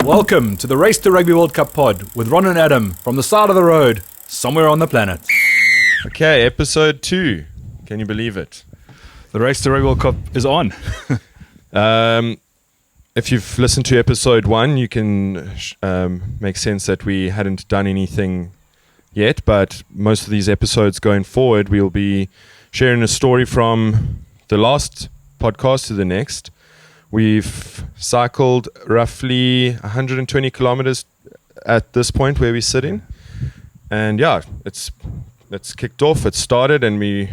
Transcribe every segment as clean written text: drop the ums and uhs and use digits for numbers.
Welcome to the Race to Rugby World Cup Pod with Ron and Adam from the side of the road, somewhere on the planet. Okay, episode 2. Can you believe it? The Race to Rugby World Cup is on. If you've listened to episode 1, you can make sense that we hadn't done anything yet, but most of these episodes going forward, we'll be sharing a story from the last podcast to the next. We've cycled roughly 120 kilometers at this point where we're sitting. And yeah, it's kicked off, it's started, and we're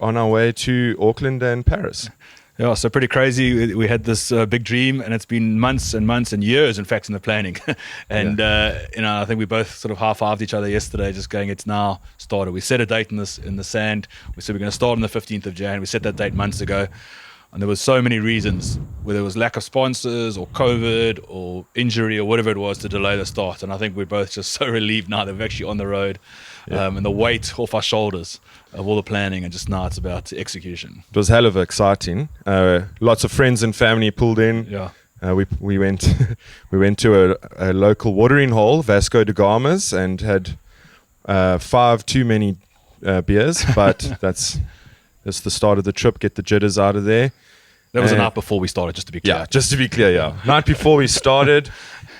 on our way to Auckland and Paris. Yeah, so pretty crazy. We had this big dream, and it's been months and months and years, in fact, in the planning. And I think we both sort of high-fived each other yesterday, just going, it's now started. We set a date in the sand. We said we're going to start on the 15th of Jan. We set that date months ago. And there was so many reasons, whether it was lack of sponsors or COVID or injury or whatever it was, to delay the start. And I think we're both just so relieved now that we're actually on the road, and the weight off our shoulders of all the planning, and just now it's about execution. It was hell of exciting. Lots of friends and family pulled in. Yeah. We went we went to a local watering hole, Vasco da Gama's, and had 5 too many beers, but that's the start of the trip. Get the jitters out of there. That was the night before we started, just to be clear. Yeah, just to be clear, yeah. Night before we started.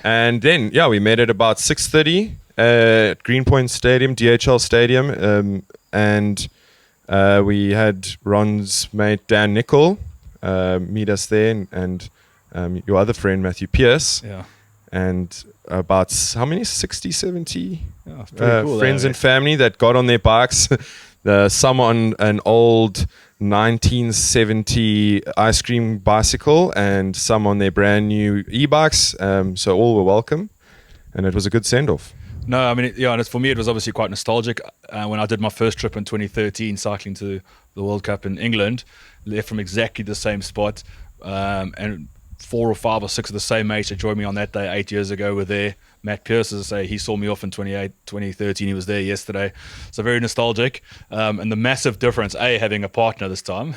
And then, we met at about 6:30 at Greenpoint Stadium, DHL Stadium. And we had Ron's mate, Dan Nicol, meet us there. And your other friend, Matthew Pierce. Yeah. And about, how many? 60, 70 cool, friends and family that got on their bikes. Some on an old 1970 ice cream bicycle, and some on their brand new e-bikes. So all were welcome, and it was a good send-off. No, I mean, and for me, it was obviously quite nostalgic. When I did my first trip in 2013, cycling to the World Cup in England, left from exactly the same spot, and 4 or 5 or 6 of the same mates that joined me on that day 8 years ago were there. Matt Pierce, as I say, he saw me off in 2013. He was there yesterday. So very nostalgic. And the massive difference, having a partner this time,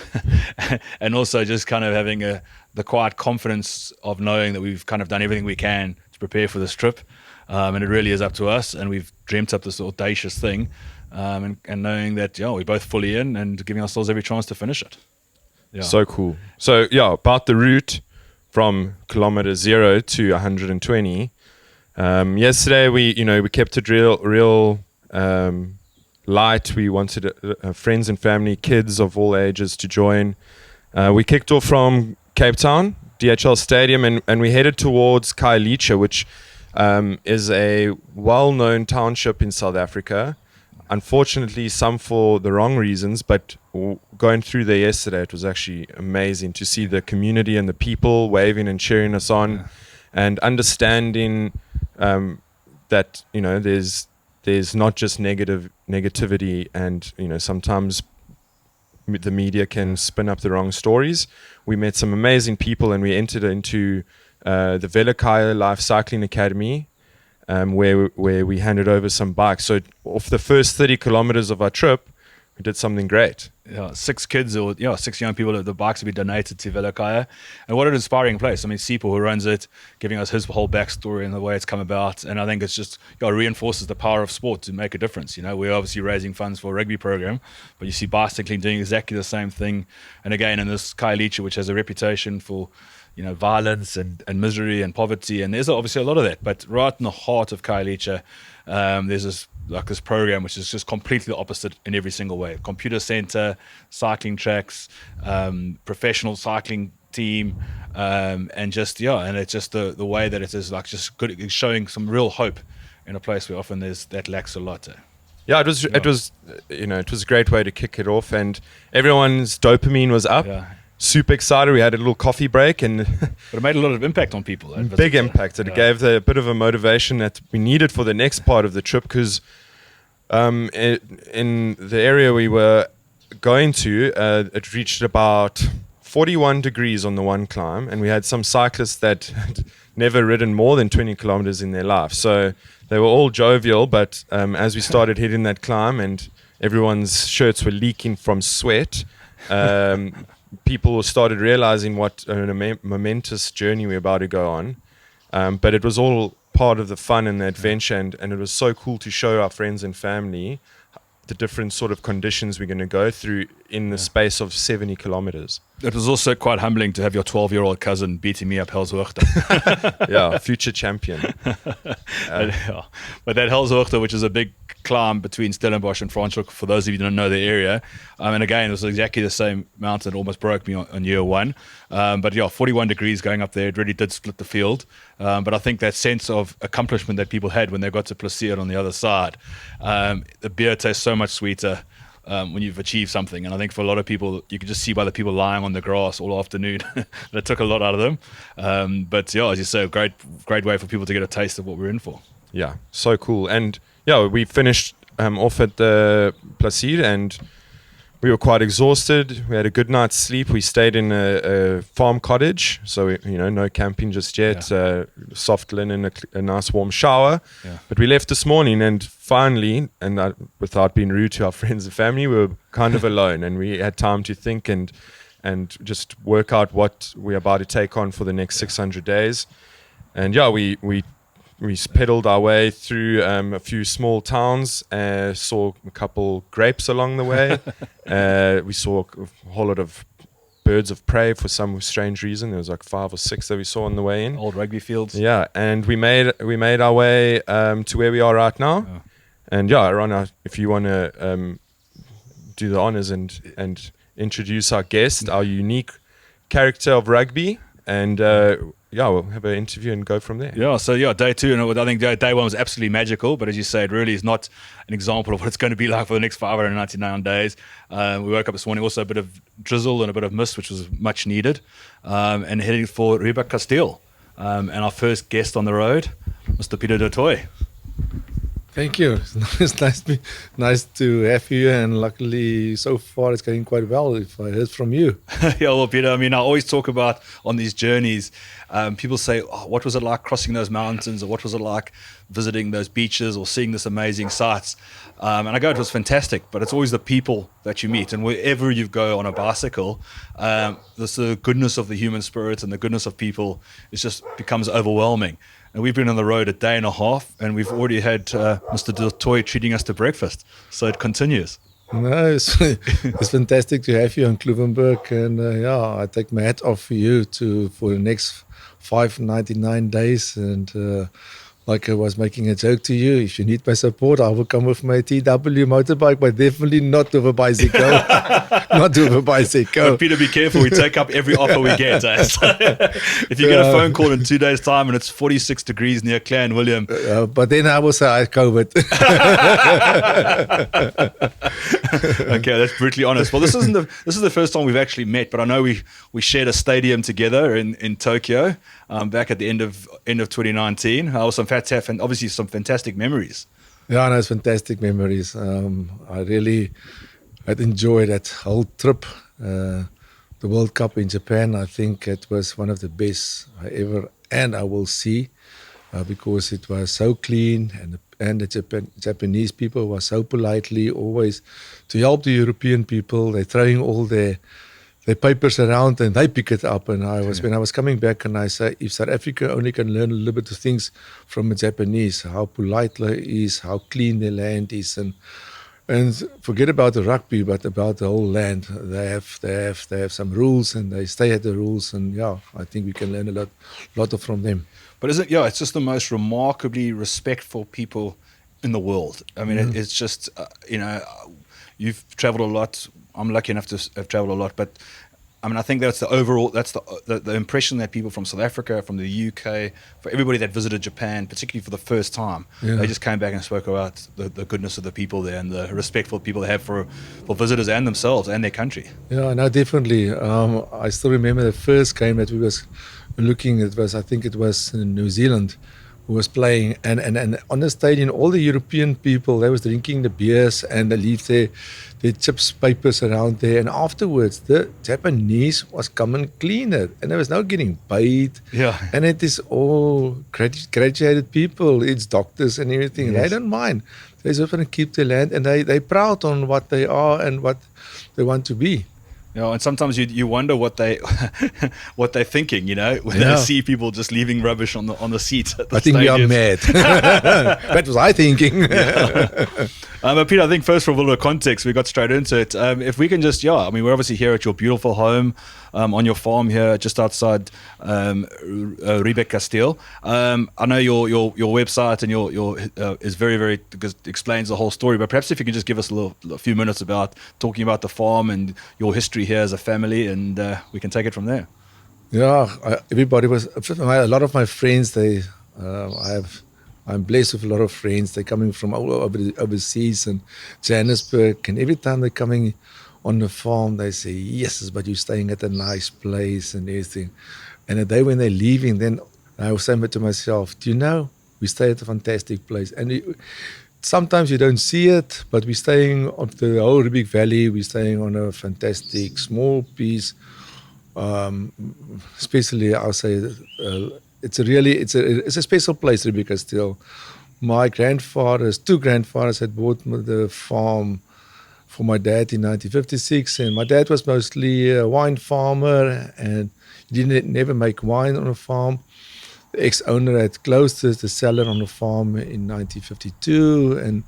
and also just kind of having the quiet confidence of knowing that we've kind of done everything we can to prepare for this trip. And it really is up to us. And we've dreamt up this audacious thing, and knowing that we're both fully in and giving ourselves every chance to finish it. Yeah. So cool. So about the route from kilometer 0 to 120. Yesterday we kept it real light. We wanted friends and family, kids of all ages to join. We kicked off from Cape Town, DHL Stadium, and we headed towards Khayelitsha, which is a well-known township in South Africa. Unfortunately, some for the wrong reasons, but going through there yesterday, it was actually amazing to see the community and the people waving and cheering us on, and understanding that there's not just negativity, and sometimes the media can spin up the wrong stories. We met some amazing people, and we entered into the Velakaya Life Cycling Academy, where we handed over some bikes. So off the first 30 kilometers of our trip, we did something great. 6 kids or 6 young people, the bikes will be donated to Velakaya. And what an inspiring place. I mean, Sipo, who runs it, giving us his whole backstory and the way it's come about. And I think it's just reinforces the power of sport to make a difference. We're obviously raising funds for a rugby program, but you see bicycling doing exactly the same thing. And again, in this Khayelitsha, which has a reputation for violence and misery and poverty, and there's obviously a lot of that. But right in the heart of Khayelitsha, there's this program which is just completely the opposite in every single way. Computer center, cycling tracks, professional cycling team, and just and it's just the way that it is just good, it's showing some real hope in a place where often that lacks a lot. Yeah, it was a great way to kick it off, and everyone's dopamine was up. Yeah. Super excited. We had a little coffee break, but it made a lot of impact on people. Big impact. It gave a bit of a motivation that we needed for the next part of the trip, because in the area we were going to, it reached about 41 degrees on the one climb, and we had some cyclists that had never ridden more than 20 kilometers in their life. So they were all jovial, but as we started hitting that climb and everyone's shirts were leaking from sweat, people started realizing what a momentous journey we're about to go on. But it was all part of the fun and the adventure, and it was so cool to show our friends and family the different sort of conditions we're going to go through in the space of 70 kilometers. It was also quite humbling to have your 12-year-old cousin beating me up Hellshoogte. Yeah, future champion. But that Hellshoogte, which is a big climb between Stellenbosch and Franschhoek, for those of you who don't know the area, and again, it was exactly the same mountain. It almost broke me on year one. But yeah, 41 degrees going up there. It really did split the field. But I think that sense of accomplishment that people had when they got to Plaisir on the other side, the beer tastes so much sweeter when you've achieved something. And I think for a lot of people, you can just see by the people lying on the grass all afternoon that it took a lot out of them. But yeah, as you say, a great way for people to get a taste of what we're in for. Yeah, so cool. And yeah, we finished off at the Plaisir, and we were quite exhausted. We had a good night's sleep. We stayed in a farm cottage, so no camping just yet. Soft linen, a nice warm shower. Yeah. But we left this morning, and finally, without being rude to our friends and family, we were kind of alone, and we had time to think and just work out what we're about to take on for the next 600 days. And yeah, we pedaled our way through a few small towns, saw a couple grapes along the way. We saw a whole lot of birds of prey for some strange reason. There was like 5 or 6 that we saw on the way in. Old rugby fields. Yeah, and we made our way to where we are right now. Oh. And yeah, Rana, if you want to do the honors and introduce our guest, our unique character of rugby, and we'll have an interview and go from there. Yeah, so day 2, and I think day 1 was absolutely magical, but as you say, it really is not an example of what it's going to be like for the next 599 days. We woke up this morning, also a bit of drizzle and a bit of mist, which was much needed, and heading for Riebeeck Kasteel. And our first guest on the road, Mr. Pieter du Toit. Thank you. It's nice to have you, and luckily so far it's going quite well. If I heard from you, yeah. Well, Peter, I mean, I always talk about on these journeys. People say, "What was it like crossing those mountains?" or "What was it like visiting those beaches?" or seeing this amazing sights. And I go, "It was fantastic," but it's always the people that you meet, and wherever you go on a bicycle, the goodness of the human spirit and the goodness of people just becomes overwhelming. And we've been on the road a day and a half, and we've already had Mr. du Toit treating us to breakfast. So it continues. No, it's fantastic to have you on Kloovenburg, and I take my hat off for you for the next 599 days. And like I was making a joke to you, if you need my support, I will come with my TW motorbike, but definitely not with a bicycle. Not with a bicycle. But Peter, be careful. We take up every offer we get. So if you get a phone call in 2 days' time and it's 46 degrees near Clan William. But then I will say I have COVID. Okay, that's brutally honest. Well, this is the first time we've actually met, but I know we shared a stadium together in Tokyo back at the end of 2019. Some and obviously some fantastic memories. Yeah, no, it's fantastic memories. I'd enjoyed that whole trip. The World Cup in Japan, I think it was one of the best I ever and I will see, because it was so clean, and the Japanese people were so politely always to help the European people. They're throwing all their papers around and they pick it up. And when I was coming back, and I say, if South Africa only can learn a little bit of things from the Japanese, how polite they is, how clean their land is, and forget about the rugby, but about the whole land. They have some rules, and they stay at the rules. And yeah, I think we can learn a lot from them. But it's just the most remarkably respectful people in the world. I mean, it's just you've traveled a lot. I'm lucky enough to have traveled a lot, but I mean, I think that's the impression that people from South Africa, from the UK, for everybody that visited Japan, particularly for the first time, they just came back and spoke about the goodness of the people there and the respectful people they have for visitors and themselves and their country. Yeah, no, definitely. I still remember the first game that we was looking at I think it was in New Zealand, who was playing, and on the stadium, all the European people, they was drinking the beers and they leave their chips papers around there, and afterwards the Japanese was coming cleaner, and there was no getting paid. Yeah. And it is all graduated people, it's doctors and everything. Yes. They don't mind. They just want to keep their land, and they proud on what they are and what they want to be. Yeah, and sometimes you wonder what they're thinking, when Yeah. they see people just leaving rubbish on the seats at the I think we are stadiums. mad. That was I thinking. But Peter, I think first for a little bit of context, we got straight into it. If we can just, we're obviously here at your beautiful home on your farm here just outside Riebeeck Kasteel. I know your website and your is very, very, because it explains the whole story, but perhaps if you can just give us a few minutes about talking about the farm and your history here as a family, and we can take it from there. Yeah, everybody was. A lot of my friends. I'm blessed with a lot of friends. They're coming from all over overseas and Johannesburg, and every time they're coming on the farm, they say, "Yes, but you're staying at a nice place and everything." And the day when they're leaving, then I was saying to myself, "Do you know, we stay at a fantastic place?" And sometimes you don't see it, but we're staying on the whole Riebeeck Valley. We're staying on a fantastic small piece. Especially, I'll say, it's a special place, Riebeeck Kasteel. My two grandfathers had bought the farm for my dad in 1956, and my dad was mostly a wine farmer, and he never make wine on a farm. The ex-owner had closed the cellar on the farm in 1952, and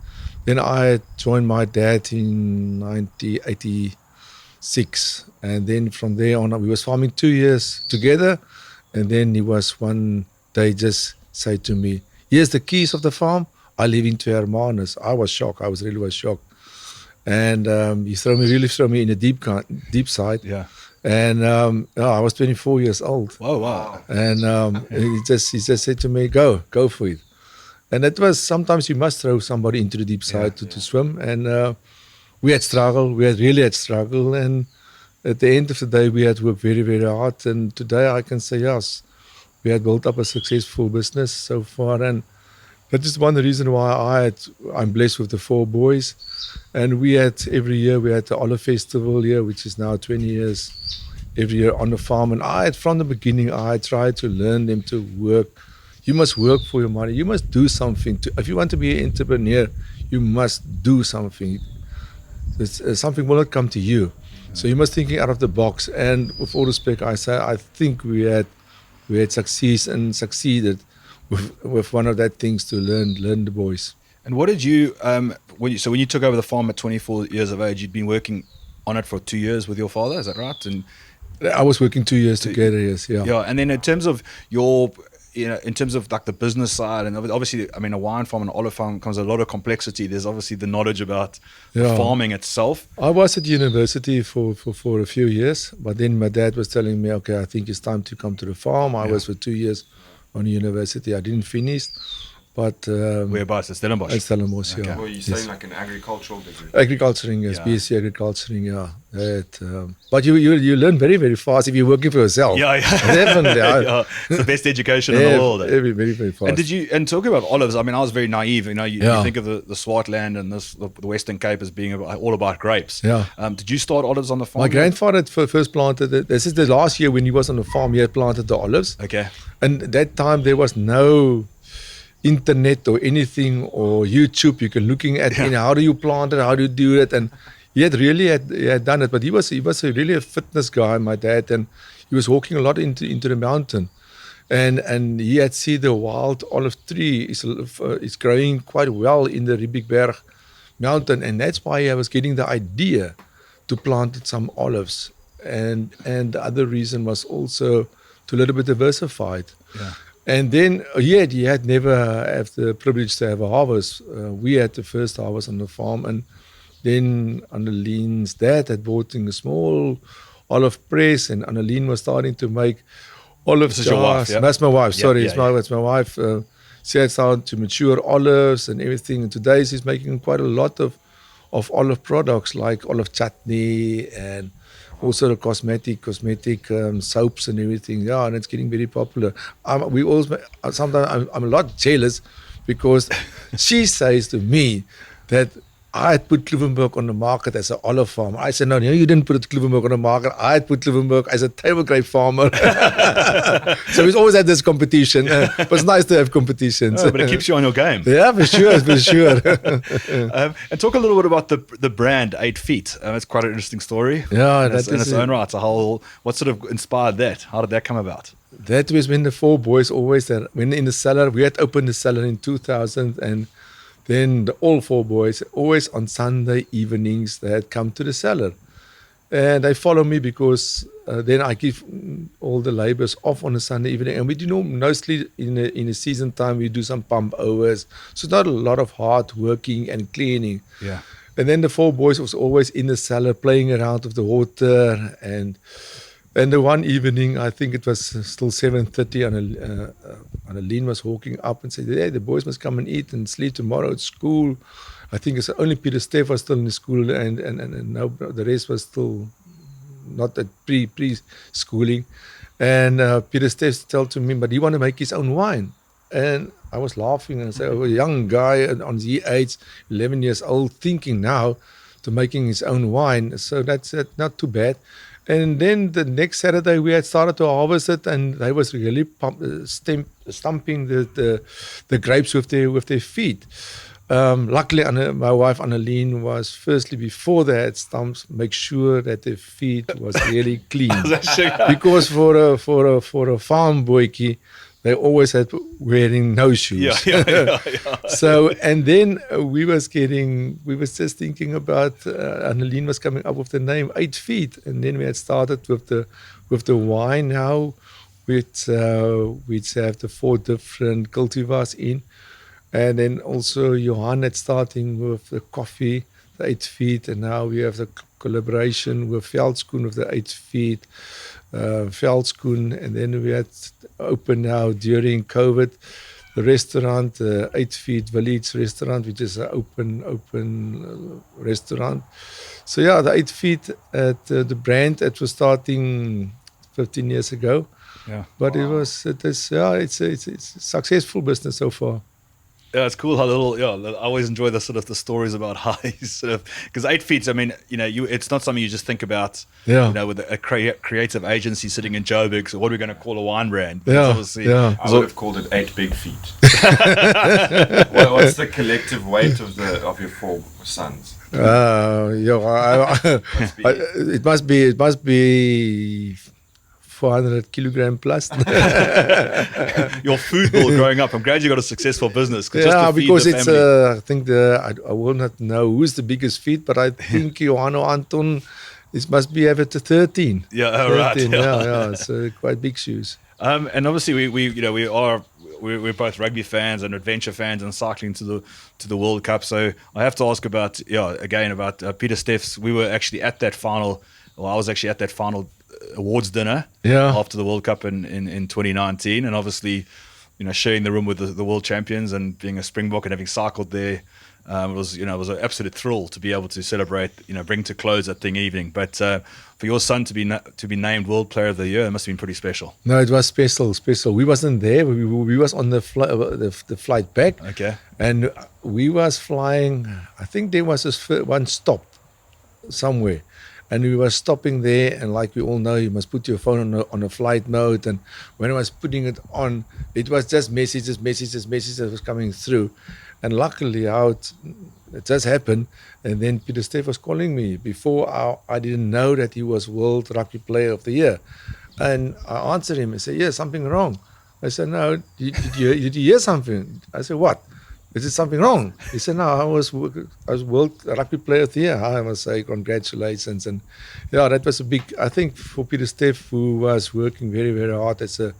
then I joined my dad in 1986, and then from there on we was farming 2 years together, and then he was one day just say to me, "Here's the keys of the farm. I live in two Hermanus." I was shocked. I was really shocked, and he really threw me in a deep side. Yeah. And I was 24 years old. Oh wow! And he just said to me, "Go for it." And it was, sometimes you must throw somebody into the deep side to swim. And we had really had struggle. And at the end of the day, we had worked very, very hard. And today I can say, yes, we had built up a successful business so far. And that is one reason why I'm blessed with the 4 boys. And every year we had the Olive Festival here, which is now 20 years every year on the farm. And from the beginning, I tried to learn them to work. You must work for your money. You must do something. If you want to be an entrepreneur, you must do something. Something will not come to you. So you must think out of the box. And with all respect, I think we had succeeded with one of that things to learn the boys. And what did you, when you took over the farm at 24 years of age, you'd been working on it for 2 years with your father, is that right? And I was working 2 years together, yes, yeah. Yeah, and then in terms of in terms of like the business side, and obviously, I mean, a wine farm and an olive farm comes with a lot of complexity. There's obviously the knowledge about farming itself. I was at university for a few years, but then my dad was telling me, okay, I think it's time to come to the farm. I was for 2 years on university. I didn't finish, but Whereabouts? At Stellenbosch? At Stellenbosch, Okay. yeah. Well, you're saying like an agricultural degree? Agriculturing, yes, Yeah. BSc agriculturing, yeah. But you learn very, very fast if you're working for yourself. Yeah. Definitely. Yeah, it's the best education in the world. Very, very, very fast. And talking about olives, I mean, I was very naive. You Yeah. think of the Swartland and the Western Cape as being all about grapes. Yeah. Did you start olives on the farm? My grandfather first planted it. This is the last year when he was on the farm, he had planted the olives. Okay. And at that time, there was no internet or anything or YouTube. You can looking at how do you plant it, how do you do it, and he had done it. But he was really a fitness guy, my dad, and he was walking a lot into the mountain, and he had seen the wild olive tree is growing quite well in the Riebeeck mountain, and that's why I was getting the idea to plant some olives, and the other reason was also to a little bit diversified. Yeah. And then, he had never had the privilege to have a harvest. We had the first harvest on the farm, and then Annelien's dad had bought in a small olive press, and Annelien was starting to make olive This is your wife, yeah? That's my wife, sorry, Yeah, that's my wife. She had started to mature olives and everything, and today she's making quite a lot of olive products like olive chutney and also the cosmetic soaps and everything. Yeah, and it's getting very popular. Sometimes I'm a lot jealous because she says to me that I had put Kloovenburg on the market as an olive farm. I said, no, you didn't put Kloovenburg on the market. I had put Kloovenburg as a table grape farmer. So we've always had this competition. But it's nice to have competitions. Oh, but it keeps you on your game. Yeah, for sure, for sure. And talk a little bit about the brand 8 Feet. It's quite an interesting story. Yeah, in its own right. What sort of inspired that? How did that come about? That was when the 4 boys always, when in the cellar, we had opened the cellar in 2000, and then all 4 boys, always on Sunday evenings, they had come to the cellar. And they follow me because then I give all the labours off on a Sunday evening. And we do mostly in the season time, we do some pump overs. So it's not a lot of hard working and cleaning. Yeah. And then the 4 boys was always in the cellar playing around with the water. And the one evening, I think it was still 7:30, and Annalene was walking up and said, hey, the boys must come and eat and sleep tomorrow at school. I think it's only Pieter-Steph was still in the school, and no, the rest was still not at pre-schooling. And Pieter-Steph told to me, but he want to make his own wine. And I was laughing and said, a young guy on his age, 11 years old, thinking now to making his own wine. So that's not too bad. And then the next Saturday we had started to harvest it, and they was really stumping the grapes with their feet. Luckily, my wife Annalene was firstly, before they had stumps, make sure that their feet was really clean. Because for a farm boykie, they always had wearing no shoes. Yeah. So, and then we was just thinking about, Annalene was coming up with the name 8 Feet. And then we had started with the wine now, which have the 4 different cultivars in. And then also Johan had starting with the coffee, the 8 Feet. And now we have the collaboration with Veldskoen with the 8 Feet. Veldskoen, and then we had open now during COVID the restaurant, 8 Feet Village restaurant, which is an open restaurant. So yeah, the 8 Feet at the brand, it was starting 15 years ago. Yeah, but it's a successful business so far. Yeah, it's cool how I always enjoy the sort of the stories about how he's sort of, because 8 Feet, I mean, it's not something you just think about, with a creative agency sitting in Joburg, so what are we going to call a wine brand? I would have called it 8 Big Feet. What's the collective weight of your 4 sons? It must be 400 kilogram plus. Your food bill growing up. I'm glad you got a successful business. Yeah, because it's. I think I will not know who's the biggest feet, but I think Johanno Anton, it must be ever to 13. Yeah, 13, right. Yeah. So quite big shoes. And obviously we're both rugby fans and adventure fans and cycling to the World Cup. So I have to ask about Pieter-Steph's. We were actually at that final. Well, I was actually at that final awards dinner after the World Cup in 2019, and obviously, sharing the room with the world champions and being a Springbok and having cycled there, it was an absolute thrill to be able to celebrate, bring to close that thing evening. But for your son to be named World Player of the Year, it must have been pretty special. No, it was special. We wasn't there. We was on the flight back. Okay. And we was flying. I think there was one stop somewhere. And we were stopping there, and like we all know, you must put your phone on a flight mode. And when I was putting it on, it was just messages that was coming through. And luckily, it just happened. And then Pieter-Steph was calling me. Before, I didn't know that he was World Rugby Player of the Year. And I answered him and said, yeah, something wrong. I said, no, did you hear something? I said, what? Is there something wrong? He said, no, I was World Rugby Player of the Year. I must say, congratulations. And yeah, that was a big, I think, for Pieter-Steph, who was working very, very hard as a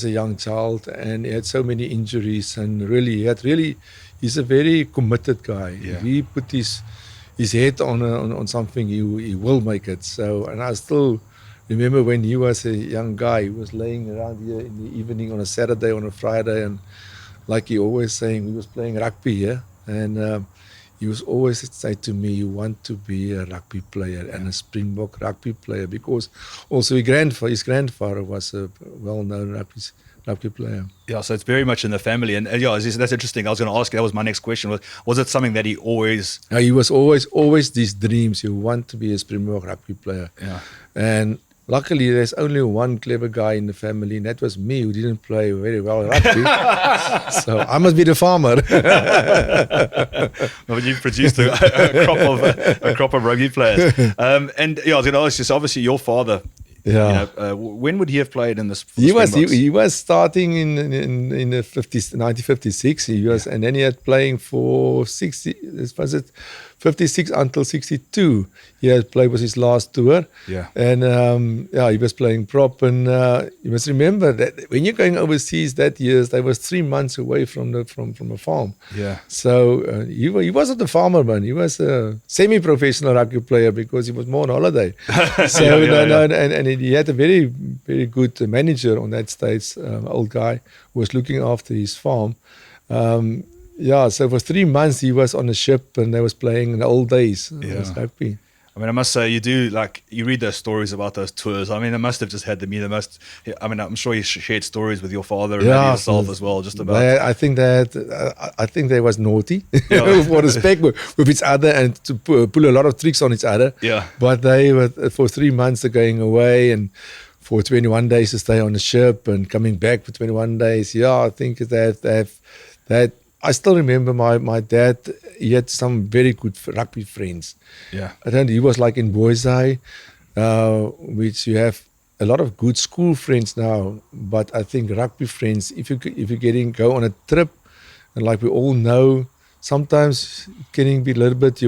young child, and he had so many injuries, and he's a very committed guy. Yeah. If he put his head on something, he will make it. So, and I still remember when he was a young guy, he was laying around here in the evening on a Saturday, on a Friday, and like he always saying, we was playing rugby here, and he was always say to me, you want to be a rugby player and a Springbok rugby player, because also his grandfather was a well-known rugby player. Yeah, so it's very much in the family, and that's interesting. I was going to ask. That was my next question. Was it something that he always? He was always these dreams. You want to be a Springbok rugby player. Yeah. And luckily, there's only one clever guy in the family, and that was me, who didn't play very well rugby. So I must be the farmer. Well, you've produced a crop of rugby players. And I was going to ask you. So obviously, your father. Yeah. When would he have played in this? He was starting in the 1956. He was, and then he had playing for 60. Was it 56 until 62? He had played, was his last tour. Yeah. And he was playing prop. And you must remember that when you're going overseas that years, they was 3 months away from a farm. Yeah. So he wasn't a farmer, man. He was a semi-professional rugby player because he was more on holiday. So and he had a very, very good manager on that stage, old guy who was looking after his farm. So for 3 months he was on a ship and they was playing in the old days. It was rugby. I mean, I must say, you read those stories about those tours. I mean, it must have just had to be the most. I mean, I'm sure you shared stories with your father and maybe yourself as well, just about. I think they was naughty for respect with each other and to pull a lot of tricks on each other. Yeah. But they were for 3 months they're going away and for 21 days to stay on the ship and coming back for 21 days. Yeah, I think that. I still remember my dad. He had some very good rugby friends. Yeah, he was like in Boisay, which you have a lot of good school friends now. But I think rugby friends, if you go on a trip, and like we all know, sometimes your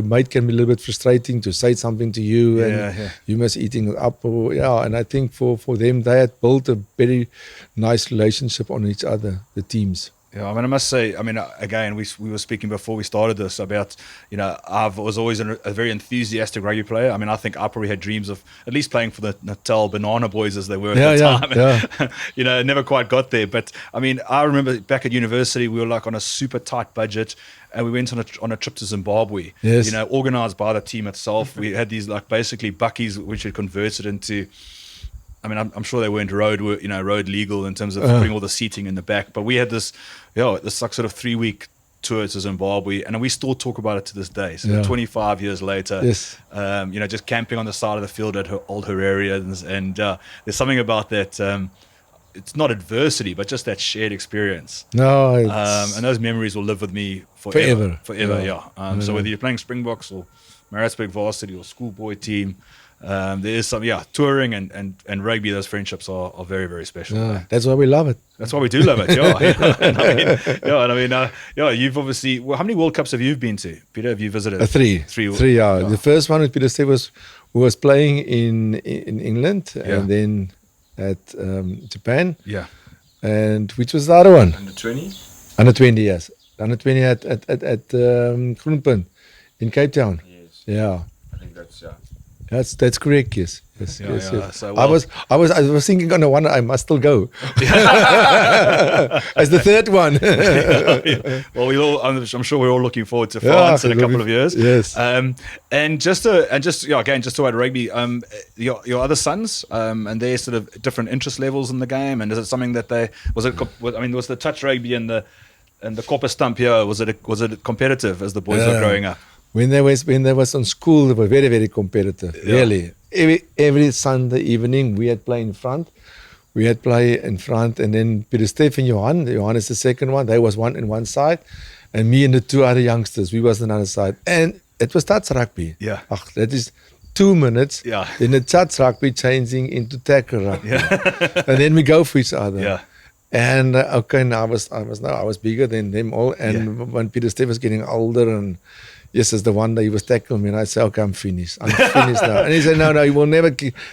mate can be a little bit frustrating to say something to you, and you must eating up. And I think for them, they had built a very nice relationship on each other, the teams. Yeah, I mean, I must say, again, we were speaking before we started this about, I was always a very enthusiastic rugby player. I mean, I think I probably had dreams of at least playing for the Natal Banana Boys as they were at the time. And, never quite got there. But, I mean, I remember back at university, we were like on a super tight budget and we went on a trip to Zimbabwe, organized by the team itself. We had these like basically buckies which had converted into... I mean, I'm sure they weren't road legal in terms of putting all the seating in the back, but we had this like sort of 3-week tour to Zimbabwe, and we still talk about it to this day. So 25 years later, just camping on the side of the field at old Herrerians, and there's something about that. It's not adversity, but just that shared experience. No, and those memories will live with me forever. So whether you're playing Springboks or Maritzburg Varsity or schoolboy team. There is some, touring and rugby. Those friendships are very, very special. Yeah, that's why we love it. That's why we do love it. You've obviously. Well, how many World Cups have you been to, Peter? Have you visited? Three. The first one with Pieter-Steph was playing in England and then at Japan. Yeah. And which was the other one? Under 20. Under 20, yes. Under 20 at Kloovenburg in Cape Town. Yes. Yeah. I think that's That's correct. Yes. So, I was thinking on the one I must still go as the third one. Well, I'm sure we're all looking forward to France in a couple of years. Yes. And just to add rugby, your other sons, and their sort of different interest levels in the game, and is it something that was the touch rugby and the copper stump here, was it competitive as the boys were growing up? When they was on school, they were very, very competitive. Yeah. Really, every Sunday evening we had play in front. And then Pieter-Steph and Johan is the second one. They was one in one side, and me and the two other youngsters, we was on the other side. And it was touch rugby. Yeah, that is 2 minutes. Yeah, in the touch rugby changing into tackle rugby. Yeah, and then we go for each other. Yeah. And I was bigger than them all. And when Pieter-Steph was getting older and. Yes, as the one day he was tackling me, and I said, "Okay, I'm finished now." And he said, "No, you will never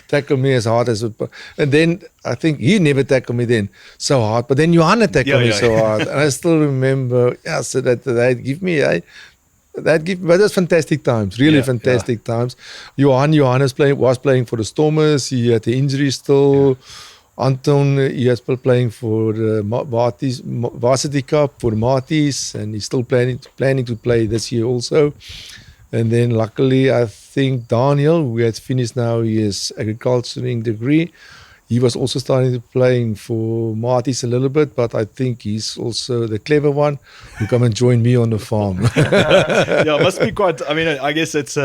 tackle me as hard as." And then I think he never tackled me then so hard, but then Johanna tackled me so hard, and I still remember. So that they'd give me but it was fantastic times, really fantastic times. Johan was playing for the Stormers. He had the injury still. Anton, he has been playing for the Varsity Cup for Marties, and he's still planning to play this year also. And then luckily, I think Daniel, who has finished now his agriculturing degree, he was also starting to playing for Marties a little bit, but I think he's also the clever one who come and join me on the farm. Yeah, it must be quite, I mean, I guess it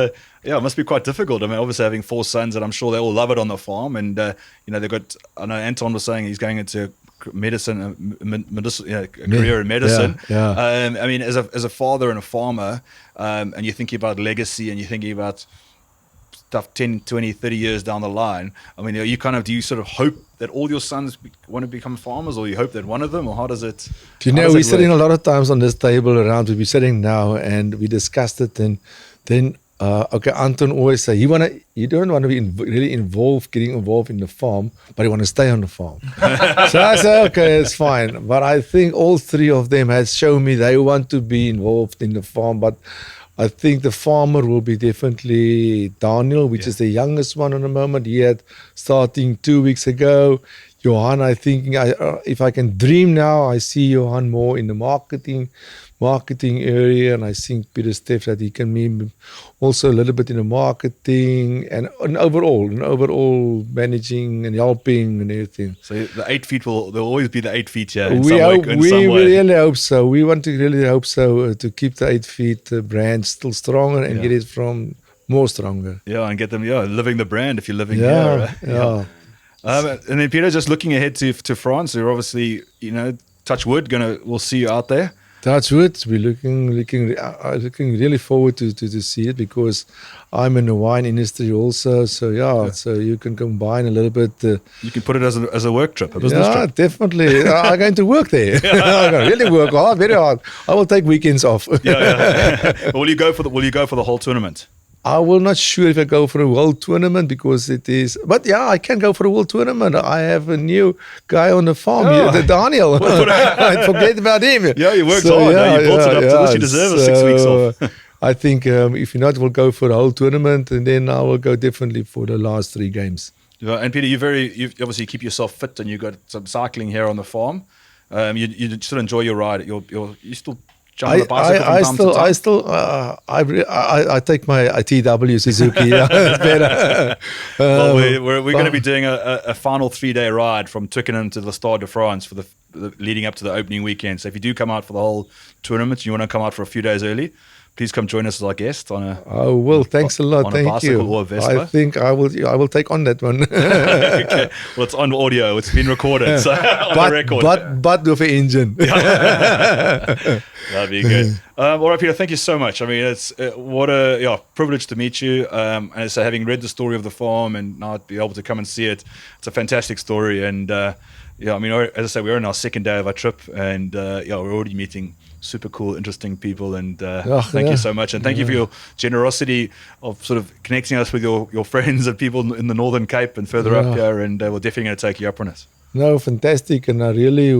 must be quite difficult. I mean, obviously having 4 sons, and I'm sure they all love it on the farm. And, they've got, I know Anton was saying he's going into medicine, a career in medicine. Yeah. I mean, as a father and a farmer, and you're thinking about legacy and you're thinking about stuff 10, 20, 30 years down the line, I mean, do you sort of hope that all your sons want to become farmers, or you hope that one of them, or how does it? We're sitting a lot of times on this table around, we'll be sitting now and we discussed it, and then Anton always say you don't want to be getting involved in the farm, but you want to stay on the farm. So I say, okay, it's fine. But I think all 3 of them has shown me they want to be involved in the farm. But I think the farmer will be definitely Daniel, which is the youngest one at the moment. He had starting 2 weeks ago. Johan, I think if I can dream now, I see Johan more in the marketing area, and I think Pieter-Steph that he can be also a little bit in the marketing and overall managing and helping and everything. So the 8 feet there'll always be the 8 feet here. We really hope so. We want to really hope so to keep the 8 feet brand still stronger and get it from more stronger. Yeah, and get them living the brand if you're living here. Yeah. And then Pieter, just looking ahead to France, you're obviously, touch wood, we'll see you out there. Touch wood, we're looking really forward to see it, because I'm in the wine industry also. So so you can combine a little bit. You can put it as a work trip, a business trip. Yeah, definitely. I'm going to work there. I'm going to really work hard, very hard. I will take weekends off. Will you go for the whole tournament? I will not sure if I go for a world tournament, because it is. But I can go for a world tournament. I have a new guy on the farm, the Daniel. I forget about him. Yeah, you worked hard. You built it up to this. You deserve 6 weeks off. I think if not, we'll go for the whole tournament, and then I will go definitely for the last 3 games. Yeah, and Pieter, you obviously keep yourself fit, and you got some cycling here on the farm. You still enjoy your ride. You still. I take my TW Suzuki. It's better. Well, we're going to be doing a final 3-day ride from Twickenham to the Stade de France for the leading up to the opening weekend. So if you do come out for the whole tournament, and you want to come out for a few days early, please come join us as our guest on a. Oh well, thanks a lot. Thank you. Or a Vespa. I think I will take on that one. Okay. Well, it's on audio. It's been recorded. So on the record. But with an engine. That'd be good. All right, Pieter. Thank you so much. I mean, it's what a privilege to meet you. And so, having read the story of the farm and now be able to come and see it, it's a fantastic story. And I mean, as I say, we're on our 2nd day of our trip, and we're already meeting super cool, interesting people, and thank you so much, and thank you for your generosity of sort of connecting us with your friends and people in the Northern Cape and further up here, and we're definitely going to take you up on it. No, fantastic, and I really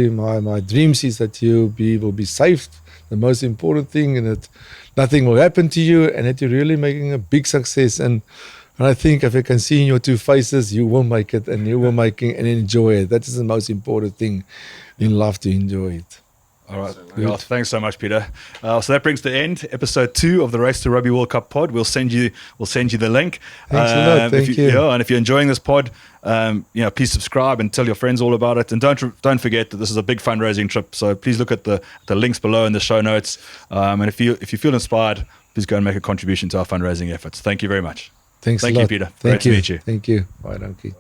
my dreams is that you will be safe, the most important thing, and that nothing will happen to you, and that you're really making a big success. And I think if I can see in your 2 faces, you will make it, and you will make it and enjoy it. That is the most important thing in life, to enjoy it. All right. Thanks so much, Pieter. So that brings to the end episode 2 of the Race to Rugby World Cup pod. We'll send you the link. Thanks a lot. Thank you. And if you're enjoying this pod, please subscribe and tell your friends all about it. And don't forget that this is a big fundraising trip. So please look at the links below in the show notes. And if you feel inspired, please go and make a contribution to our fundraising efforts. Thank you very much. Thanks a lot. Thank you, Pieter. Great to meet you. Thank you. Bye, Donkey.